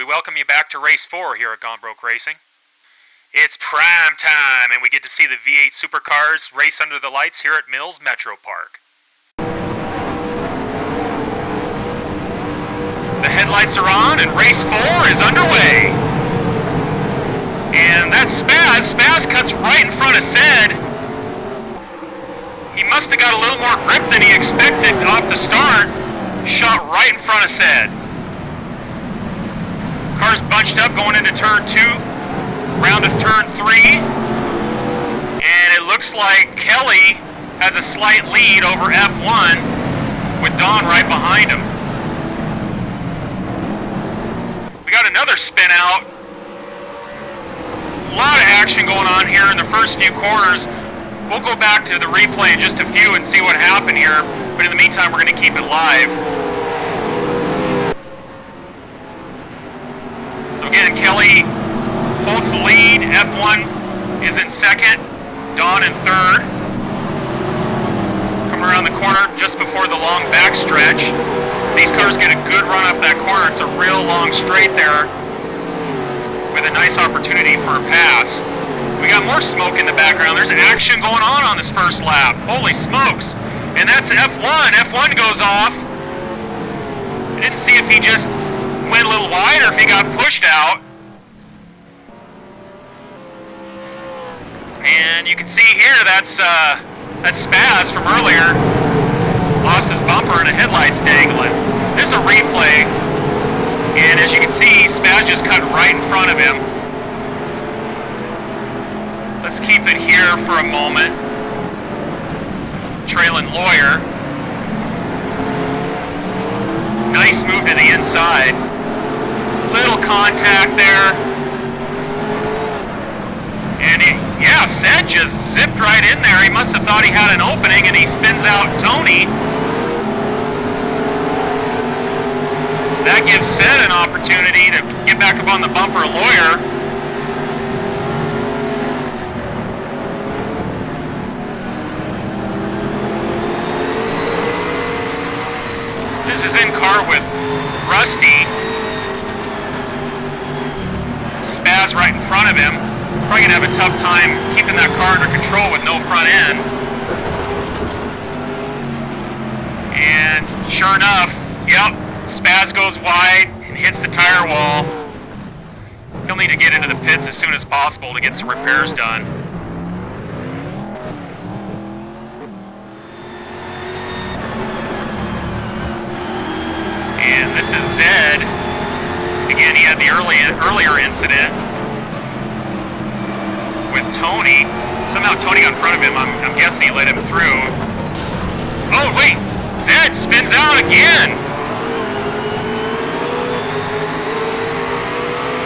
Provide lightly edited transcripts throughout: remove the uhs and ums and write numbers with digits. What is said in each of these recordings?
welcome you back to Race 4 here at Gone Broke Racing. It's prime time, and we get to see the V8 Supercars race under the lights here at Mills Metropark. The headlights are on, and Race 4 is underway. And that's Spaz. Spaz cuts right in front of Ced. He must have got a little more grip than he expected off the start. Shot right in front of Ced. Car's bunched up going into turn 2, round of turn 3, and it looks like Kelly has a slight lead over F1 with Don right behind him. We got another spin out. A lot of action going on here in the first few corners. We'll go back to the replay in just a few and see what happened here, but in the meantime we're going to keep it live. So again, Kelly holds the lead. F1 is in second. Don in third. Come around the corner just before the long backstretch. These cars get a good run up that corner. It's a real long straight there with a nice opportunity for a pass. We got more smoke in the background. There's action going on this first lap. Holy smokes. And that's F1. F1 goes off. I didn't see if he just went a little wide or if he got pushed out. And you can see here that's Spaz from earlier. Lost his bumper and the headlights dangling. This is a replay. And as you can see, Spaz just cut right in front of him. Let's keep it here for a moment. Trailing Lawyer. Nice move to the inside. Little contact there. And Ced just zipped right in there. He must have thought he had an opening, and he spins out Tony. That gives Ced an opportunity to get back up on the bumper. Lawyer. This is in car with Rusty. Spaz right in front of him. Probably going to have a tough time keeping that car under control with no front end. And sure enough, yep, Spaz goes wide and hits the tire wall. He'll need to get into the pits as soon as possible to get some repairs done. And this is Zed. Again, he had the earlier incident with Tony. Somehow Tony got in front of him. I'm guessing he let him through. Oh, wait. Zed spins out again.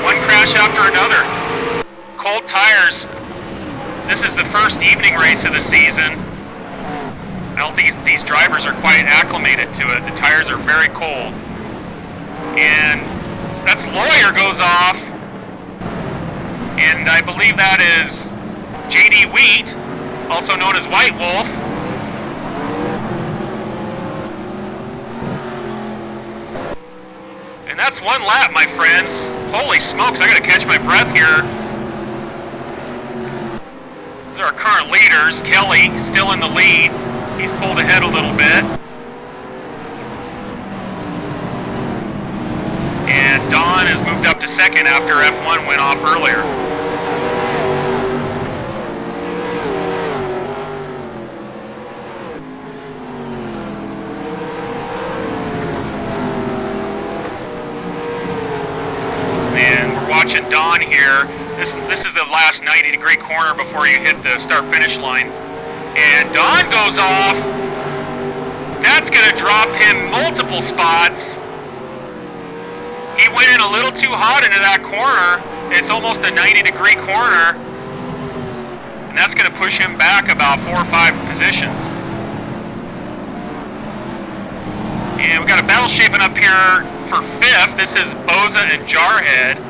One crash after another. Cold tires. This is the first evening race of the season. I don't think these drivers are quite acclimated to it. The tires are very cold. And that's Lawyer goes off. And I believe that is J.D. Wheat, also known as White Wolf. And that's one lap, my friends. Holy smokes, I gotta catch my breath here. These are our current leaders. Kelly still in the lead. He's pulled ahead a little bit. And Don has moved up to second after F1 went off earlier. And we're watching Don here. This is the last 90-degree corner before you hit the start-finish line. And Don goes off. That's going to drop him multiple spots. He went in a little too hot into that corner. It's almost a 90-degree corner. And that's going to push him back about 4 or 5 positions. And we got a battle shaping up here for 5th. This is Boza and Jarhead.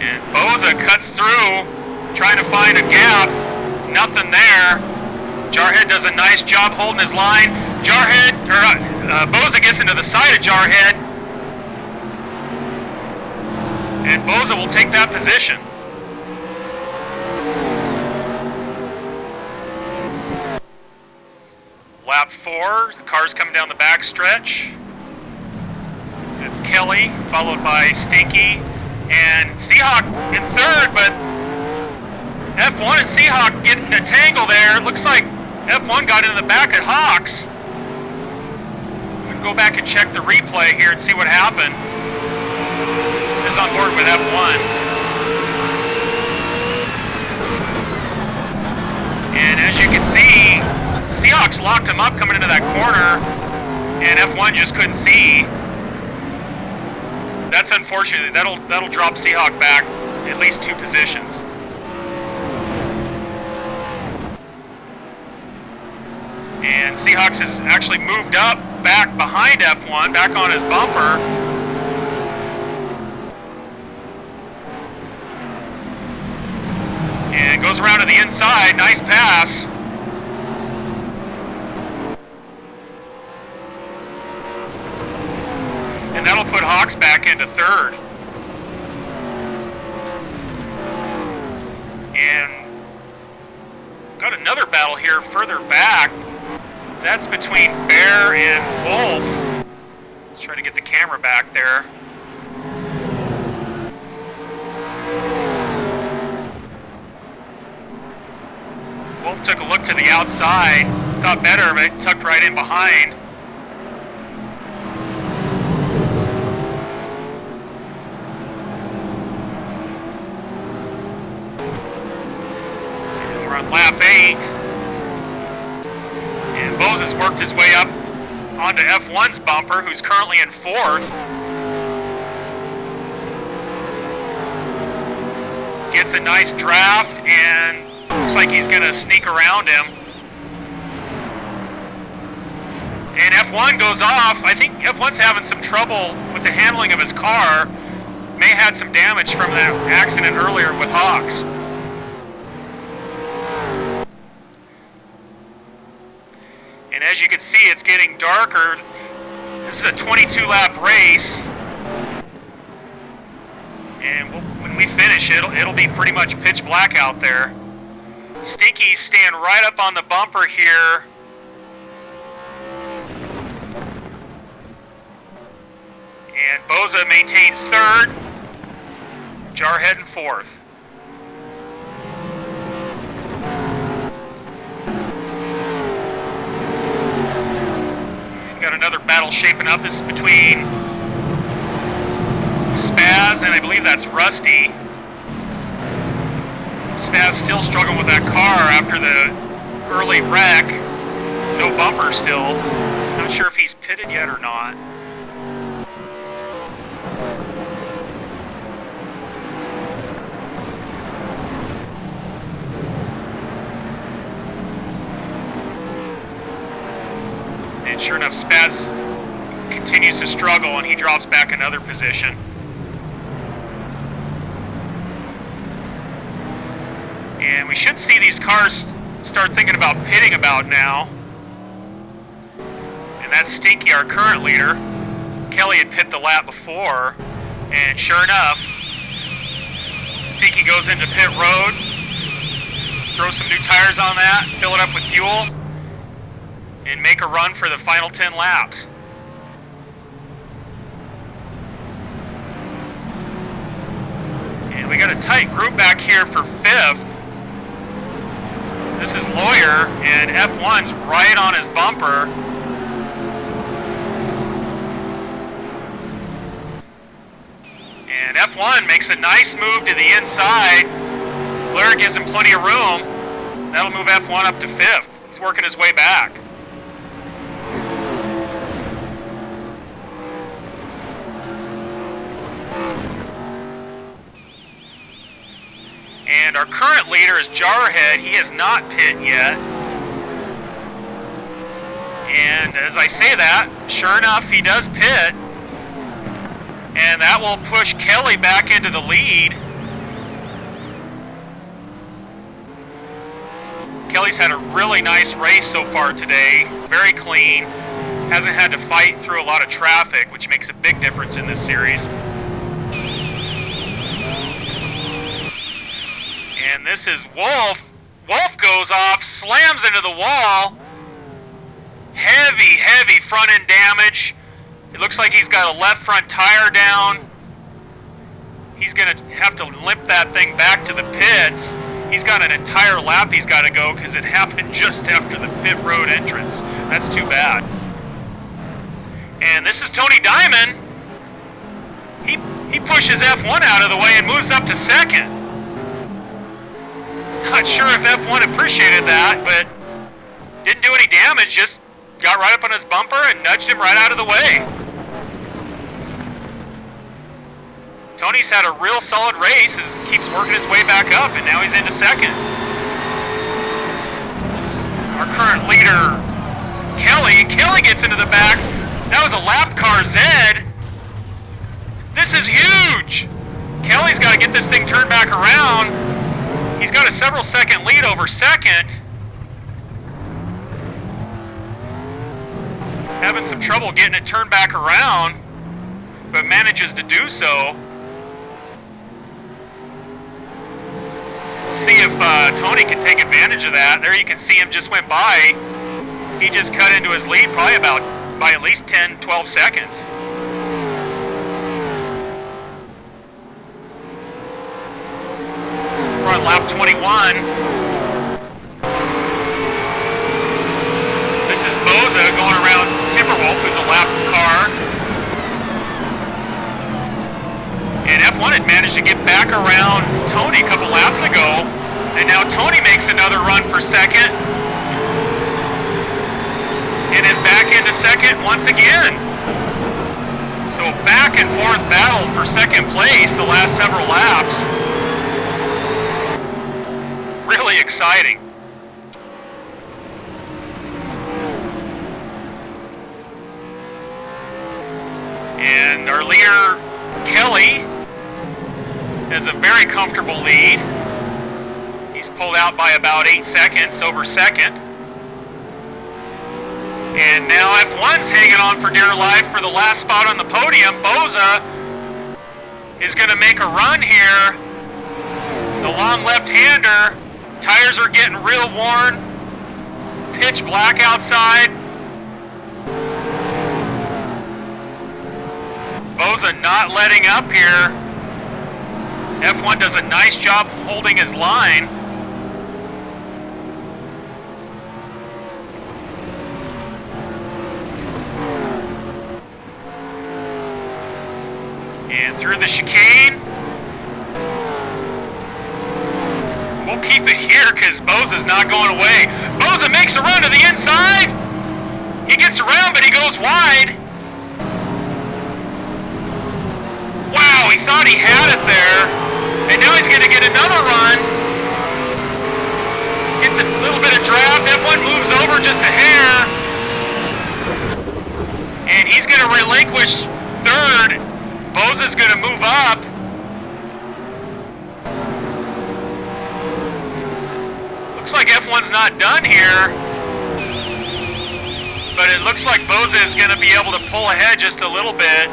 And Boza cuts through, trying to find a gap. Nothing there. Jarhead does a nice job holding his line. Jarhead, or Boza gets into the side of Jarhead. And Boza will take that position. Lap 4, cars coming down the back stretch. It's Kelly, followed by Stinky, and Seahawk in third, but F1 and Seahawk getting a tangle there. It looks like F1 got into the back of Hawks. We'll go back and check the replay here and see what happened. Is on board with F1. And as you can see, Seahawks locked him up coming into that corner, and F1 just couldn't see. That's unfortunate. That'll drop Seahawk back at least 2 positions. And Seahawks has actually moved up back behind F1, back on his bumper. And goes around to the inside, nice pass. And that'll put Hawks back into third. And got another battle here further back. That's between Bear and Wolf. Let's try to get the camera back there. Wolf took a look to the outside, thought better of it, tucked right in behind. And we're on lap 8. And Bose has worked his way up onto F1's bumper, who's currently in 4th. Gets a nice draft, and looks like he's going to sneak around him. And F1 goes off. I think F1's having some trouble with the handling of his car. May have had some damage from that accident earlier with Hawks. And as you can see, it's getting darker. This is a 22-lap race. And when we finish, it'll be pretty much pitch black out there. Stinky's staying right up on the bumper here. And Boza maintains third. Jarhead in 4th. Got another battle shaping up. This is between Spaz and I believe that's Rusty. Spaz still struggling with that car after the early wreck. No bumper still. Not sure if he's pitted yet or not. And sure enough, Spaz continues to struggle and he drops back another position. And we should see these cars start thinking about pitting about now. And that's Stinky, our current leader. Kelly had pit the lap before, and sure enough, Stinky goes into pit road, throw some new tires on that, fill it up with fuel, and make a run for the final 10 laps. And we got a tight group back here for 5th. This is Lawyer, and F1's right on his bumper. And F1 makes a nice move to the inside. Lawyer gives him plenty of room. That'll move F1 up to 5th. He's working his way back. And our current leader is Jarhead. He has not pit yet. And as I say that, sure enough, he does pit. And that will push Kelly back into the lead. Kelly's had a really nice race so far today. Very clean. Hasn't had to fight through a lot of traffic, which makes a big difference in this series. And this is Wolf. Wolf goes off, slams into the wall. Heavy front end damage. It looks like he's got a left front tire down. He's going to have to limp that thing back to the pits. He's got an entire lap he's got to go because it happened just after the pit road entrance. That's too bad. And this is Tony Diamond. He pushes F1 out of the way and moves up to second. Not sure if F1 appreciated that, but didn't do any damage, just got right up on his bumper and nudged him right out of the way. Tony's had a real solid race, keeps working his way back up, and now he's into second. Our current leader, Kelly gets into the back. That was a lap car, Zed. This is huge. Kelly's got to get this thing turned back around. He's got a several second lead over second. Having some trouble getting it turned back around, but manages to do so. We'll see if Tony can take advantage of that. There you can see him just went by. He just cut into his lead probably by at least 10, 12 seconds. We're on lap 21. This is Boza going around Timberwolf, who's a lap car. And F1 had managed to get back around Tony a couple laps ago. And now Tony makes another run for second. And is back into second once again. So back and forth battle for second place the last several laps. Really exciting. And our leader, Kelly, has a very comfortable lead. He's pulled out by about 8 seconds over second. And now F1's hanging on for dear life for the last spot on the podium. Boza is going to make a run here. The long left-hander. Tires are getting real worn. Pitch black outside. Boza not letting up here. F1 does a nice job holding his line. And through the chicane. We'll keep it here because Boza's not going away. Boza makes a run to the inside. He gets around, but he goes wide. Wow, he thought he had it there. And now he's going to get another run. Gets a little bit of draft. F1 moves over just a hair. And he's going to relinquish third. Boza's going to move up. Looks like F1's not done here. But it looks like Boza is going to be able to pull ahead just a little bit.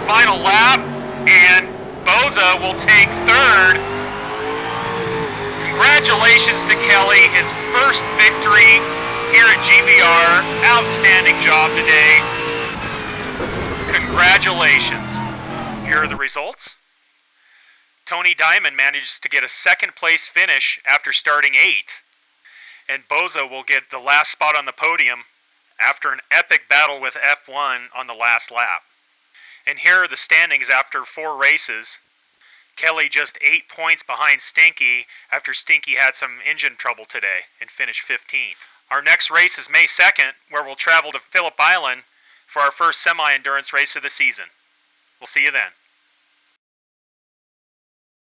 Final lap, and Boza will take third. Congratulations to Kelly, his first victory here at GVR. Outstanding job today. Congratulations. Here are the results. Tony Diamond manages to get a second place finish after starting 8th. And Boza will get the last spot on the podium after an epic battle with F1 on the last lap. And here are the standings after 4 races. Kelly just 8 points behind Stinky after Stinky had some engine trouble today and finished 15th. Our next race is May 2nd, where we'll travel to Phillip Island for our first semi-endurance race of the season. We'll see you then.